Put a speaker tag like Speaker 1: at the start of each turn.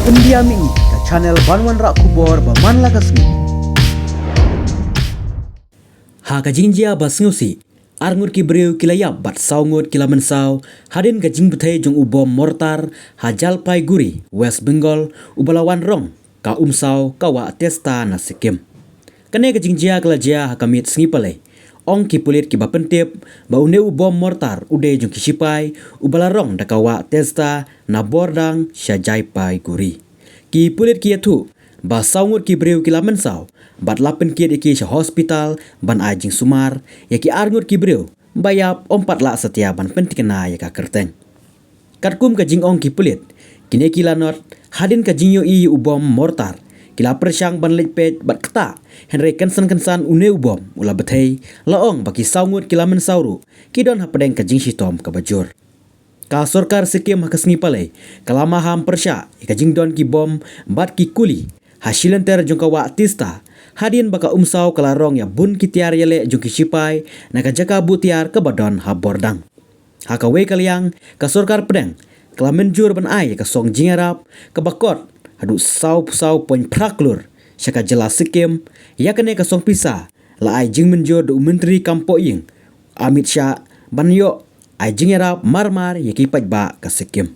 Speaker 1: Pendiami ke channel Banwan Rak Kubor Baman Lakasmi.
Speaker 2: Ha kajing jia basngusi arngut ki breu kilayap bat saungut kila mensau hadin kajing betai jong ubom mortar hajalpai guri West Bengal ubalawan rong ka umsau kawa testa na Sikkim. Kane kajing jia kala jia hakamit snipale ong ki pulit ki bapentip ba une ubom mortar ude jong kisipai ubalarong da kawa testa na bordang syajaipai guri. Ki pulit ki atu ba saungut ki breu kila mensau bat lapen ki ki sya hospital ban ajing sumar ya ki arngut ki breu bayap ompat la setia ban pentikena ya ka kerteng. Katkum ka jing ong ki pulit kine kila not hadin ka jing yo i ubom mortar kila persyang ban lepet bat keta henry kensan une ubom ula betei laong baki saungut kila mensauru kidon hapedeng ka jing sitom ka bajur. Ka sorkar Sikkim hakasni pale kalama ham persya ka jing don ki bom bat ki kuli hasilan ter jong kawa tista hadin baka umsau kalarong ya bun kitiar yele jong kisipai na kajaka butiar ke badon ha bordang. Hakawe kaliang ka sorkar pedeng kelamen jur ban ai ka song jingarap ke bakot hadu sau poin praklur syaka jelas Sikkim ya kene ka song pisa la ai jing menjur du menteri kampo ing Amit Shah ban yo ai jingarap marmar ya ki pajba ka Sikkim.